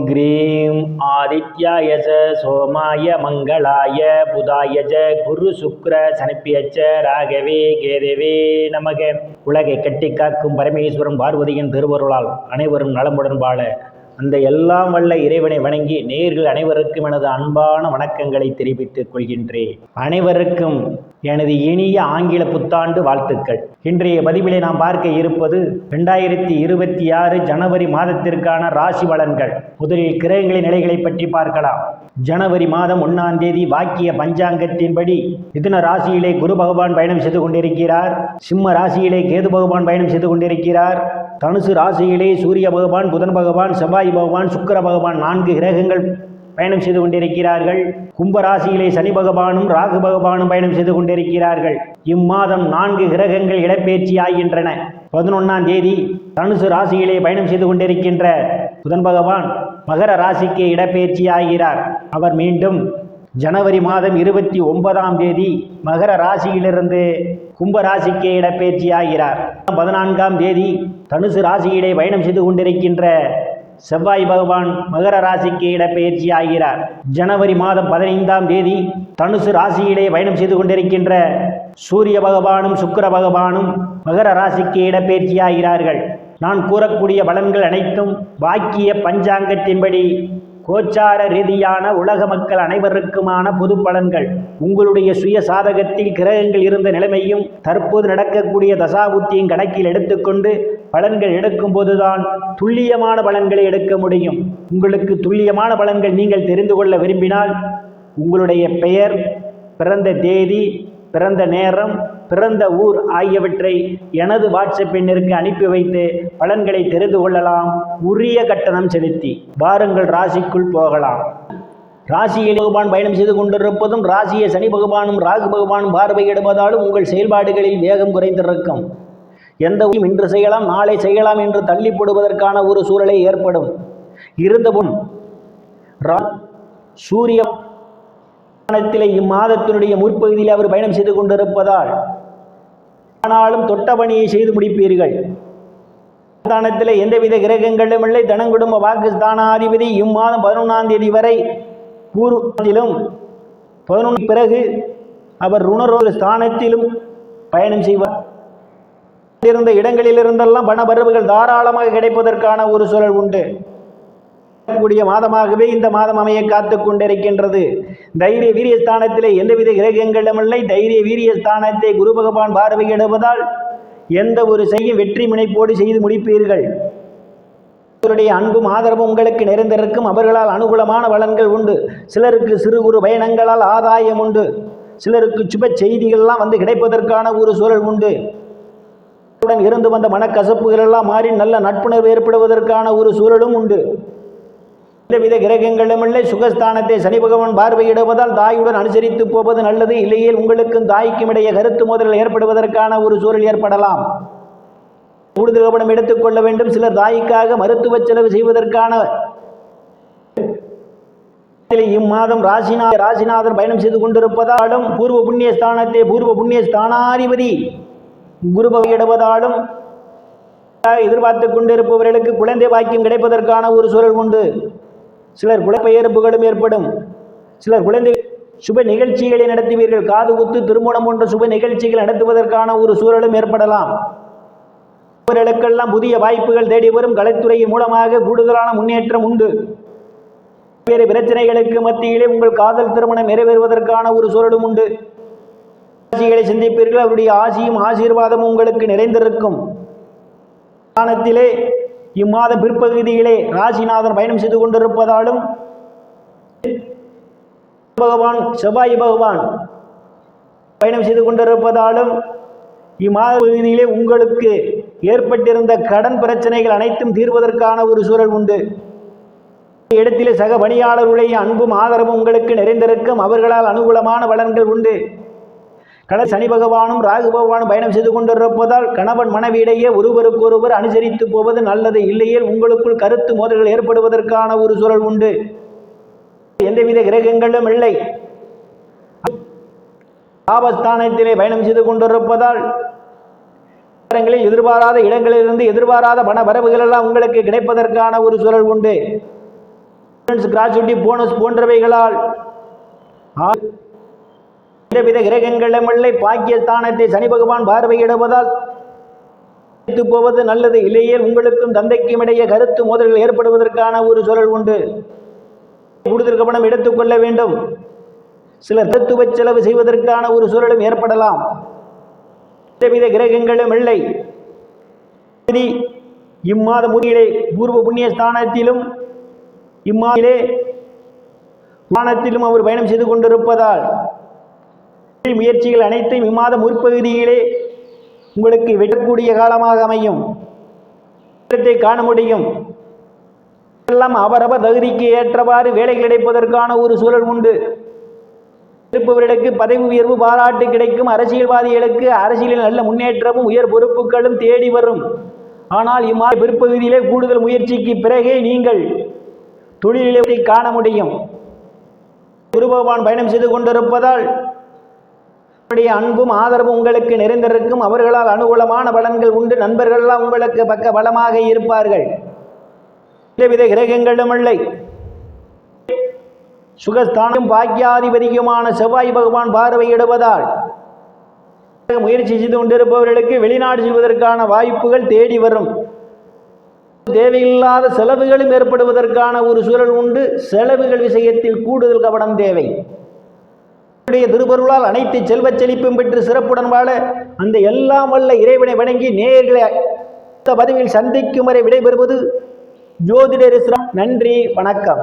Cream ஆதித்யாய சோமாய மங்களாய புதாய குரு சுக்ர சனிப்பியச்ச ராகவே கேதவே நமக. உலகை கட்டி காக்கும் பரமேஸ்வரன் பார்வதியின் திருவருளால் அனைவரும் நலமுடன் வாழ அந்த எல்லாம் வல்ல இறைவனை வணங்கி நேயர்கள் அனைவருக்கும் எனது அன்பான வணக்கங்களை தெரிவித்துக் கொள்கின்றேன். அனைவருக்கும் எனது இனிய ஆங்கில புத்தாண்டு வாழ்த்துக்கள். இன்றைய பதிவிலே நாம் பார்க்க இருப்பது 2026 ஜனவரி மாதத்திற்கான ராசி பலன்கள். முதலில் கிரகங்களின் நிலைகளை பற்றி பார்க்கலாம். ஜனவரி மாதம் 1ஆம் தேதி வாக்கிய பஞ்சாங்கத்தின்படி மிதுன ராசியிலே குரு பகவான் பயணம் செய்து கொண்டிருக்கிறார். சிம்ம ராசியிலே கேது பகவான் பயணம் செய்து கொண்டிருக்கிறார். தனுசு ராசியிலே சூரிய பகவான், புதன் பகவான், செவ்வாய் பகவான், சுக்கிர பகவான் 4 கிரகங்கள் பயணம் செய்து கொண்டிருக்கிறார்கள். கும்ப ராசியிலே சனி பகவானும் ராகு பகவானும் பயணம் செய்து கொண்டிருக்கிறார்கள். இம்மாதம் 4 கிரகங்கள் இடப்பெயர்ச்சி ஆகின்றன. 11ஆம் தேதி தனுசு ராசியிலே பயணம் செய்து கொண்டிருக்கின்ற புதன் பகவான் மகர ராசிக்கு இடப்பெயர்ச்சி ஆகிறார். அவர் மீண்டும் ஜனவரி மாதம் 29ஆம் தேதி மகர ராசியிலிருந்து கும்ப ராசிக்கு இடப்பெயர்ச்சி ஆகிறார். 14ஆம் தேதி தனுசு ராசியிலே பயணம் செய்து கொண்டிருக்கின்ற செவ்வாய் பகவான் மகர ராசிக்கு இடப்பெயர்ச்சி ஆகிறார். ஜனவரி மாதம் 15ஆம் தேதி தனுசு ராசியிலே பயணம் செய்து கொண்டிருக்கின்ற சூரிய பகவானும் சுக்கிர பகவானும் மகர ராசிக்கு இடப்பெயர்ச்சி ஆகிறார்கள். நான் கூறக்கூடிய பலன்கள் அனைத்தும் வாக்கிய பஞ்சாங்கத்தின்படி கோச்சார ரீதியான உலக மக்கள் அனைவருக்குமான பொது பலன்கள். உங்களுடைய சுய சாதகத்தில் கிரகங்கள் இருந்த நிலைமையும் தற்போது நடக்கக்கூடிய தசாபுத்தியும் கணக்கில் எடுத்துக்கொண்டு பலன்கள் எடுக்கும் போதுதான் துல்லியமான பலன்களை எடுக்க முடியும். உங்களுக்கு துல்லியமான பலன்கள் நீங்கள் தெரிந்து கொள்ள விரும்பினால் உங்களுடைய பெயர், பிறந்த தேதி, பிறந்த நேரம், பிறந்த ஊர் ஆகியவற்றை எனது வாட்ஸ்அப் எண்ணிற்கு அனுப்பி வைத்து பலன்களை தெரிந்து கொள்ளலாம், உரிய கட்டணம் செலுத்தி. வாருங்கள் ராசிக்குள் போகலாம். ராசியில் பகவான் பயணம் செய்து கொண்டிருப்பதும் ராசியை சனி பகவானும் ராகு பகவானும் பார்வையிடுவதாலும் உங்கள் செயல்பாடுகளில் வேகம் குறைந்திருக்கும். எந்த இன்று செய்யலாம் நாளை செய்யலாம் என்று தள்ளி போடுவதற்கான ஒரு சூழலை ஏற்படும். இருந்தபோதும் சூரிய இம்மாதத்தினுடைய முற்பகுதியில் அவர் பயணம் செய்து கொண்டிருப்பதால் ஆனாலும் தொட்ட பணியை செய்து முடிப்பீர்கள். ஸ்தானத்தில் எந்தவித கிரகங்களும் இல்லை. தனங்குடும்ப வாக்குஸ்தானாதிபதி இம்மாதம் 11ஆம் தேதி வரை பூர்வத்திலும் 11 பிறகு அவர் ருணரோக ஸ்தானத்திலும் பயணம் செய்வார். இருந்த இடங்களிலிருந்தெல்லாம் பணவரவுகள் தாராளமாக கிடைப்பதற்கான ஒரு சூழல் உண்டு. கூடிய மாதமாகவே இந்த மாதம் அமைய காத்து கொண்டிருக்கின்றது. தைரிய வீரியஸ்தானத்திலே எந்தவித கிரகங்களும் இல்லை. தைரிய வீரியஸ்தானத்தை குரு பகவான் பார்வையிடுவதால் எந்த ஒரு செய்யும் வெற்றி முனைப்போடு செய்து முடிப்பீர்கள். அவருடைய அன்பும் ஆதரவும் உங்களுக்கு நிறைந்திருக்கும். அவர்களால் அனுகூலமான பலன்கள் உண்டு. சிலருக்கு சிறு குறு பயணங்களால் ஆதாயம் உண்டு. சிலருக்கு சுப செய்திகள்லாம் வந்து கிடைப்பதற்கான ஒரு சூழல் உண்டு. இருந்து வந்த மனக்கசப்புகள் எல்லாம் மாறி நல்ல நட்புணர்வு ஏற்படுவதற்கான ஒரு சூழலும் உண்டு. எந்தவித கிரகங்களும் இல்லை. சுகஸ்தானத்தை சனி பகவான் பார்வையிடுவதால் தாயுடன் அனுசரித்து போவது நல்லது. இல்லையே உங்களுக்கும் தாய்க்கும் இடையே கருத்து மோதல் ஏற்படுவதற்கான ஒரு சூழல் ஏற்படலாம். கூடுதல் கவனம் எடுத்துக்கொள்ள வேண்டும். சிலர் தாய்க்காக மருத்துவ செலவு செய்வதற்கான இம்மாதம் ராசிநாதன் பயணம் செய்து கொண்டிருப்பதாலும் பூர்வ புண்ணிய ஸ்தானத்தை பூர்வ புண்ணிய ஸ்தானாதிபதி குரு பகவானிடுவதாலும் எதிர்பார்த்து கொண்டிருப்பவர்களுக்கு குழந்தை பாக்கியம் கிடைப்பதற்கான ஒரு சூழல் உண்டு. சிலர் குழப்பெயர்ப்புகளும் ஏற்படும். சிலர் குழந்தை சுப நிகழ்ச்சிகளை நடத்துவீர்கள். காது குத்து, திருமணம் போன்ற சுப நிகழ்ச்சிகள் நடத்துவதற்கான ஒரு சூழலும் ஏற்படலாம். அவர்களுக்கெல்லாம் புதிய வாய்ப்புகள் தேடி வரும். கலைத்துறையின் மூலமாக கூடுதலான முன்னேற்றம் உண்டு. வேறு பிரச்சனைகளுக்கு மத்தியிலே உங்கள் காதல் திருமணம் நிறைவேறுவதற்கான ஒரு சூழலும் உண்டு. ராசிகளை சிந்திப்பீர்கள். அவருடைய ஆசியும் ஆசீர்வாதமும் உங்களுக்கு நிறைந்திருக்கும். ஸ்தானத்திலே இம்மாத பிற்பகுதியிலே ராசிநாதன் பயணம் செய்து கொண்டிருப்பதாலும் பகவான் செவ்வாய் பகவான் பயணம் செய்து கொண்டிருப்பதாலும் இம்மாத பகுதியிலே உங்களுக்கு ஏற்பட்டிருந்த கடன் பிரச்சனைகள் அனைத்தும் தீர்வதற்கான ஒரு சூழல் உண்டு. இடத்திலே சக பணியாளர்களுடைய அன்பும் ஆதரவும் உங்களுக்கு நிறைந்திருக்கும். அவர்களால் அனுகூலமான பலன்கள் உண்டு. சனி பகவானும் ராகு பகவானும் பயணம் செய்து கொண்டிருப்பதால் கணவன் மனைவியிடையே ஒருவருக்கொருவர் அனுசரித்து போவது நல்லது. இல்லையே உங்களுக்குள் கருத்து மோதல்கள் ஏற்படுவதற்கான ஒரு சூழல் உண்டு. எந்தவித கிரகங்களும் இல்லை. லாபஸ்தானத்திலே பயணம் செய்து கொண்டிருப்பதால் எதிர்பாராத இடங்களிலிருந்து எதிர்பாராத பண வரவுகள் எல்லாம் உங்களுக்கு கிடைப்பதற்கான ஒரு சூழல் உண்டு. கிராஜுவிட்டி போனஸ் போன்றவைகளால் வித கிரகங்களை பாக்கியஸ்தானத்தை சனி பகவான் பார்வையிடுவதால் போவது நல்லது. இல்லையே உங்களுக்கும் தந்தைக்கும் இடையே கருத்து மோதல்கள் ஏற்படுவதற்கான ஒரு சூழல் உண்டு. கூடுதல் கவனம் எடுத்துக்கொள்ள வேண்டும். சிலர் தத்துவ செலவு செய்வதற்கான ஒரு சூழலும் ஏற்படலாம். வித கிரகங்களும் இல்லை. இம்மாத முறையிலே பூர்வ புண்ணிய ஸ்தானத்திலும் இம்மாதிலே வானத்திலும் அவர் பயணம் செய்து கொண்டிருப்பதால் முயற்சிகள் அனைத்தும் இம்மாத முற்பகுதியிலே உங்களுக்கு வெட்டக்கூடிய காலமாக அமையும். காண முடியும். எல்லாம் அவரவர் தகுதிக்கு ஏற்றவாறு வேலைகள் கிடைப்பதற்கான ஒரு சூழல் உண்டு. இருப்பவர்களுக்கு பதவி உயர்வு பாராட்டு கிடைக்கும். அரசியல்வாதிகளுக்கு அரசியலில் நல்ல முன்னேற்றமும் உயர் பொறுப்புகளும் தேடி வரும். ஆனால் இம்மாத பிற்பகுதியிலே கூடுதல் முயற்சிக்கு பிறகே நீங்கள் தொழிலை காண முடியும். குரு பகவான் பயணம் செய்து கொண்டிருப்பதால் அன்பும் ஆதரவும் உங்களுக்கு நிறைந்திருக்கும். அவர்களால் அனுகூலமான பலன்கள் உண்டு. நண்பர்கள்லாம் உங்களுக்கு பக்க பலமாக இருப்பார்கள். வித கிரகங்களும் இல்லை. சுகஸ்தானம் பாக்கியாதிபதியுமான செவ்வாய் பகவான் பார்வையிடுவதால் முயற்சி செய்து கொண்டிருப்பவர்களுக்கு வெளிநாடு செல்வதற்கான வாய்ப்புகள் தேடி வரும். தேவையில்லாத செலவுகளும் ஏற்படுவதற்கான ஒரு சூழல் உண்டு. செலவுகள் விஷயத்தில் கூடுதல் கவனம் தேவை. திருப்பொருளால் அனைத்து செல்வச் செழிப்பும் பெற்று சிறப்புடன் வாழ அந்த எல்லாம் வல்ல இறைவனை வணங்கி நேயர்களை பதிவில் சந்திக்கும் வரை விடைபெறுவது ஜோதிடர். நன்றி, வணக்கம்.